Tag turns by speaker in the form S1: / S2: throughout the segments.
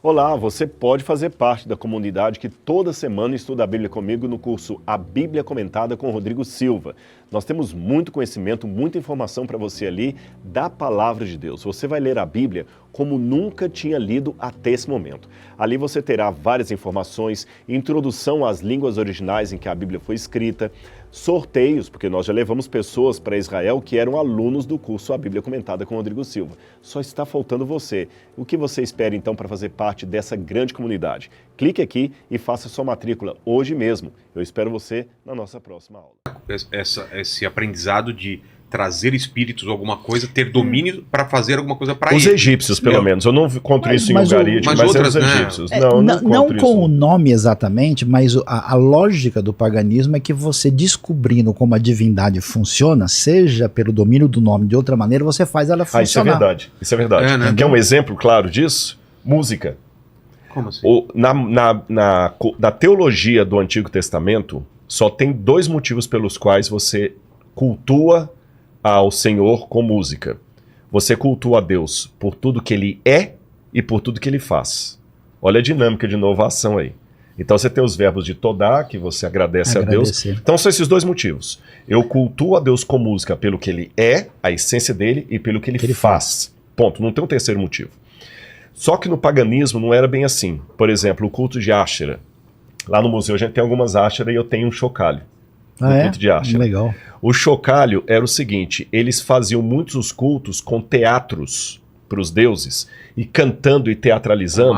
S1: Olá, você pode fazer parte da comunidade que toda semana estuda a Bíblia comigo no curso A Bíblia Comentada com Rodrigo Silva. Nós temos muito conhecimento, muita informação para você ali da Palavra de Deus. Você vai ler a Bíblia como nunca tinha lido até esse momento. Ali você terá várias informações, introdução às línguas originais em que a Bíblia foi escrita, sorteios, porque nós já levamos pessoas para Israel que eram alunos do curso A Bíblia Comentada com Rodrigo Silva. Só está faltando você. O que você espera então para fazer parte dessa grande comunidade? Clique aqui e faça sua matrícula hoje mesmo. Eu espero você na nossa próxima aula.
S2: Esse aprendizado de trazer espíritos ou alguma coisa, ter domínio para fazer alguma coisa para
S1: Os
S2: ele.
S1: egípcios, pelo menos. Eu não encontro isso em Ugarit, mas
S2: outras,
S1: os egípcios. Não
S3: Não
S1: encontro
S3: com
S1: isso.
S3: o nome exatamente, mas a lógica do paganismo é que você descobrindo como a divindade funciona, seja pelo domínio do nome de outra maneira, você faz ela funcionar.
S1: Isso é verdade. Isso é verdade.
S2: É, né?
S1: Quer um exemplo claro disso? Música.
S2: Como assim?
S1: Na teologia do Antigo Testamento, só tem dois motivos pelos quais você cultua ao Senhor com música. Você cultua a Deus por tudo que Ele é e por tudo que Ele faz. Olha a dinâmica de inovação aí. Então você tem os verbos de todá, que você agradece a Deus. Então são esses dois motivos. Eu cultuo a Deus com música pelo que Ele é, a essência dele, e pelo que Ele faz. Ponto. Não tem um terceiro motivo. Só que no paganismo não era bem assim. Por exemplo, o culto de Áshera. Lá no museu a gente tem algumas Áshera e eu tenho um chocalho. Culto de Áshera.
S3: Legal.
S1: O chocalho era o seguinte, eles faziam muitos os cultos com teatros para os deuses, e cantando e teatralizando.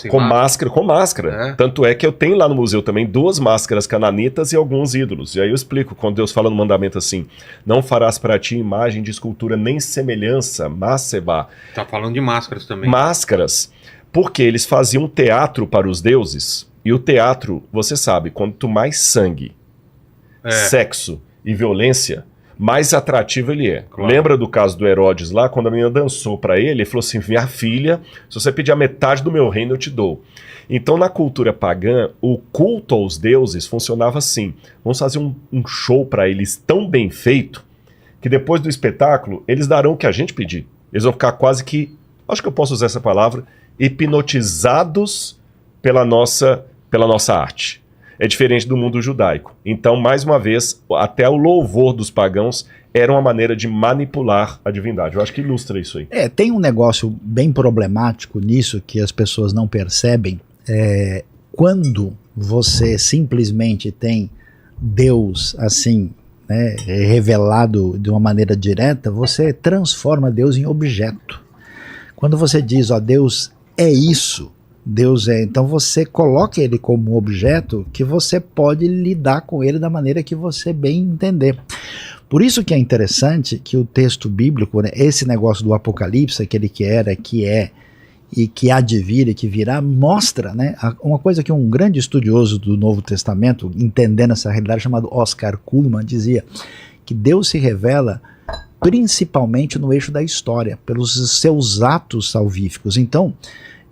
S1: Com máscara.
S2: É.
S1: Tanto é que eu tenho lá no museu também 2 máscaras cananitas e alguns ídolos. E aí eu explico, quando Deus fala no mandamento assim, não farás para ti imagem de escultura nem semelhança, másseba.
S2: Tá falando de máscaras também.
S1: Máscaras, porque eles faziam teatro para os deuses, e o teatro, você sabe, quanto mais sangue, sexo e violência, mais atrativo ele é.
S2: Claro.
S1: Lembra do caso do Herodes lá, quando a menina dançou para ele, ele falou assim, minha filha, se você pedir a metade do meu reino, eu te dou. Então, na cultura pagã, o culto aos deuses funcionava assim. Vamos fazer um show para eles tão bem feito, que depois do espetáculo, eles darão o que a gente pedir. Eles vão ficar quase que, acho que eu posso usar essa palavra, hipnotizados pela nossa arte. É diferente do mundo judaico. Então, mais uma vez, até o louvor dos pagãos era uma maneira de manipular a divindade. Eu acho que ilustra isso aí.
S3: Tem um negócio bem problemático nisso que as pessoas não percebem. Quando você simplesmente tem Deus assim, né, revelado de uma maneira direta, você transforma Deus em objeto. Quando você diz, ó, Deus é isso, Deus é, então você coloca ele como objeto que você pode lidar com ele da maneira que você bem entender. Por isso que é interessante que o texto bíblico, né, esse negócio do Apocalipse, aquele que era, que é e que há de vir e que virá, mostra, né, uma coisa que um grande estudioso do Novo Testamento, entendendo essa realidade, chamado Oscar Cullmann, dizia que Deus se revela principalmente no eixo da história, pelos seus atos salvíficos. Então,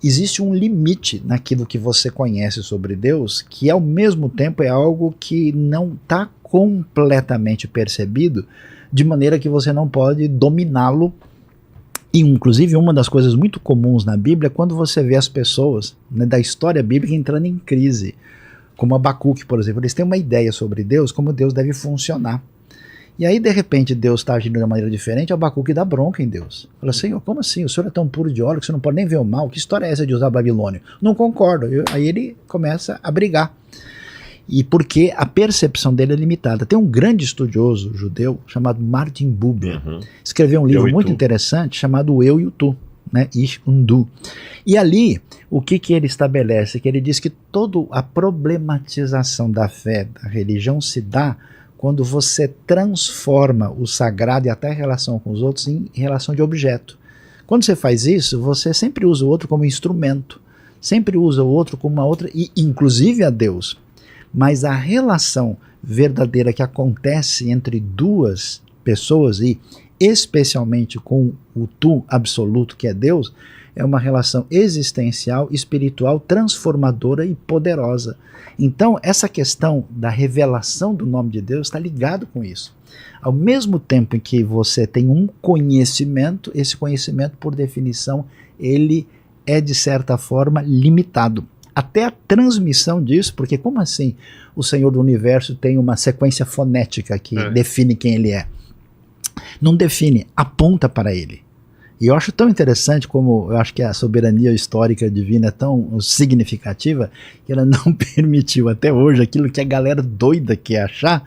S3: existe um limite naquilo que você conhece sobre Deus, que ao mesmo tempo é algo que não está completamente percebido, de maneira que você não pode dominá-lo. E inclusive uma das coisas muito comuns na Bíblia é quando você vê as pessoas, né, da história bíblica entrando em crise, como Abacuque, por exemplo. Eles têm uma ideia sobre Deus, como Deus deve funcionar. E aí, de repente, Deus está agindo de uma maneira diferente, Abacuque dá bronca em Deus. Fala, Senhor, como assim? O Senhor é tão puro de óleo que você não pode nem ver o mal? Que história é essa de usar Babilônio? Não concordo. Aí ele começa a brigar. E porque a percepção dele é limitada. Tem um grande estudioso judeu chamado Martin Buber. Escreveu um livro muito interessante chamado O Eu e o Tu, né? Ish Undu. E ali, o que ele estabelece? Que ele diz que toda a problematização da fé, da religião se dá quando você transforma o sagrado e até a relação com os outros em relação de objeto. Quando você faz isso, você sempre usa o outro como instrumento, sempre usa o outro como uma outra, e inclusive a Deus. Mas a relação verdadeira que acontece entre duas pessoas, e especialmente com o tu absoluto que é Deus, é uma relação existencial, espiritual, transformadora e poderosa. Então, essa questão da revelação do nome de Deus está ligado com isso. Ao mesmo tempo em que você tem um conhecimento, esse conhecimento, por definição, ele é, de certa forma, limitado. Até a transmissão disso, porque como assim o Senhor do Universo tem uma sequência fonética que define quem ele é? Não define, aponta para ele. E eu acho tão interessante como eu acho que a soberania histórica divina é tão significativa que ela não permitiu até hoje aquilo que a galera doida quer achar,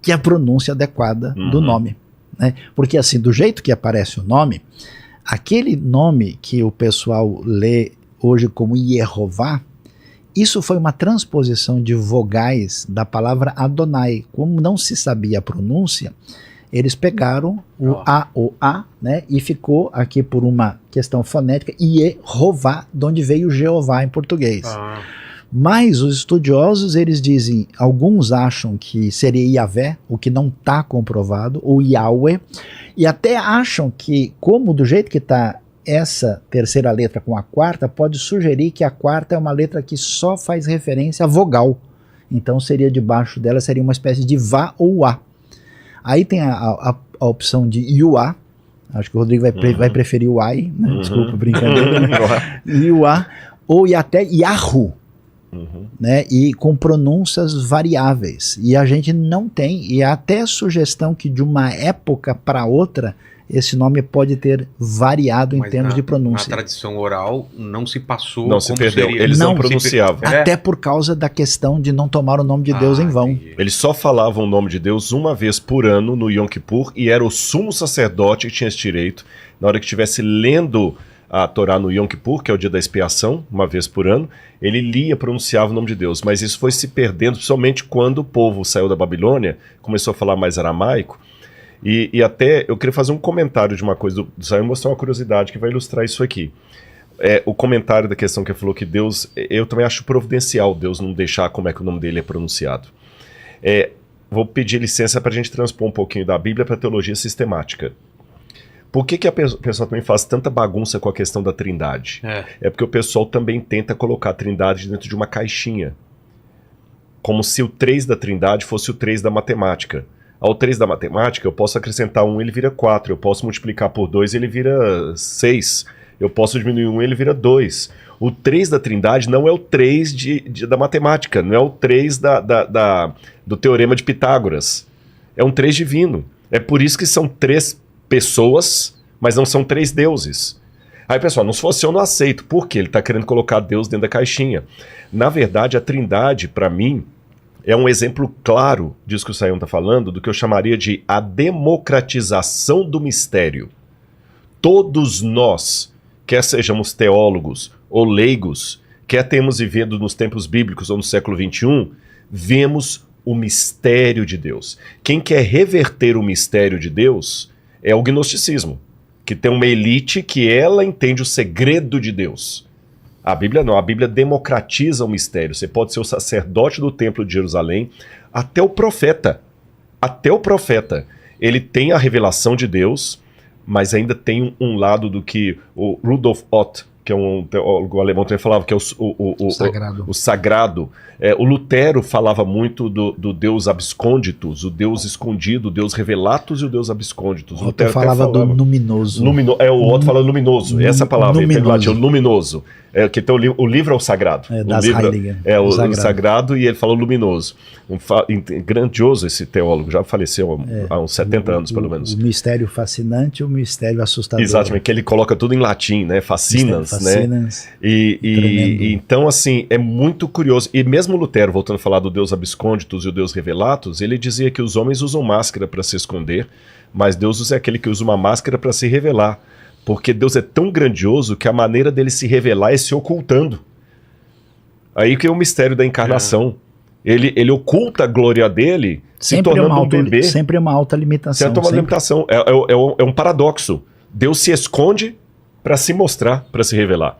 S3: que é a pronúncia adequada do nome. Né? Porque assim, do jeito que aparece o nome, aquele nome que o pessoal lê hoje como Yehová, isso foi uma transposição de vogais da palavra Adonai. Como não se sabia a pronúncia, eles pegaram o A, né, e ficou aqui por uma questão fonética, Yehová, de onde veio Jeová em português. Mas os estudiosos, eles dizem, alguns acham que seria Yahvé, o que não está comprovado, ou Yahweh, e até acham que, como do jeito que está essa terceira letra com a quarta, pode sugerir que a quarta é uma letra que só faz referência à vogal. Então seria debaixo dela, seria uma espécie de Vá ou A. Aí tem a opção de Yuá, acho que o Rodrigo vai preferir o Ai, né? Desculpa, brincadeira, né? Yuá, ou até Yahu, né? E com pronúncias variáveis. E a gente não tem, e há até sugestão que de uma época para outra, esse nome pode ter variado em termos de pronúncia.
S2: Na tradição oral não se passou.
S1: Não se perdeu, eles não pronunciavam.
S3: Até por causa da questão de não tomar o nome de Deus em vão.
S2: Entendi.
S1: Eles só falavam o nome de Deus uma vez por ano no Yom Kippur, e era o sumo sacerdote que tinha esse direito, na hora que estivesse lendo a Torá no Yom Kippur, que é o dia da expiação, uma vez por ano, ele lia, pronunciava o nome de Deus. Mas isso foi se perdendo, principalmente quando o povo saiu da Babilônia, começou a falar mais aramaico. E até eu queria fazer um comentário de uma coisa do Zion, mostrar uma curiosidade que vai ilustrar isso aqui. O comentário da questão que ele falou que Deus, eu também acho providencial Deus não deixar como é que o nome dele é pronunciado. Vou pedir licença para a gente transpor um pouquinho da Bíblia para a teologia sistemática. Por que a pessoa também faz tanta bagunça com a questão da trindade? É porque o pessoal também tenta colocar a trindade dentro de uma caixinha. Como se o 3 da trindade fosse o 3 da matemática. Ao 3 da matemática, eu posso acrescentar 1, ele vira 4. Eu posso multiplicar por 2, ele vira 6. Eu posso diminuir 1, ele vira 2. O 3 da trindade não é o 3 da matemática, não é o 3 do teorema de Pitágoras. É um 3 divino. É por isso que são 3 pessoas, mas não são 3 deuses. Aí, pessoal, não se fosse eu não aceito. Por quê? Ele está querendo colocar Deus dentro da caixinha. Na verdade, a trindade, para mim, é um exemplo claro disso que o Sayão está falando, do que eu chamaria de a democratização do mistério. Todos nós, quer sejamos teólogos ou leigos, quer tenhamos vivido nos tempos bíblicos ou no século XXI, vemos o mistério de Deus. Quem quer reverter o mistério de Deus é o gnosticismo, que tem uma elite que ela entende o segredo de Deus. A Bíblia não, a Bíblia democratiza o mistério. Você pode ser o sacerdote do templo de Jerusalém, até o profeta. Até o profeta. Ele tem a revelação de Deus, mas ainda tem um lado do que o Rudolf Ott, que é um teólogo alemão, também falava que é o sagrado. O sagrado. O Lutero falava muito do Deus abscônditos, o Deus escondido, o Deus revelatus e o Deus abscônditos.
S3: O Otto falava do luminoso.
S1: O Otto fala luminoso. Essa palavra, ele luminoso. Que tem o livro é o sagrado.
S3: Das Heiligen.
S1: O sagrado, e ele fala luminoso. Grandioso esse teólogo, já faleceu há uns 70 anos, pelo menos.
S3: O mistério fascinante e o mistério assustador.
S1: Exatamente, que ele coloca tudo em latim, né? Fascinans, né? E então, assim, é muito curioso. E mesmo Lutero, voltando a falar do Deus abscônditos e o Deus revelatus, ele dizia que os homens usam máscara para se esconder, mas Deus é aquele que usa uma máscara para se revelar. Porque Deus é tão grandioso que a maneira dele se revelar é se ocultando. Aí que é o mistério da encarnação. Ele oculta a glória dele, se tornando um bebê.
S3: Sempre uma alta limitação.
S1: Sempre uma limitação. É um paradoxo. Deus se esconde para se mostrar, para se revelar.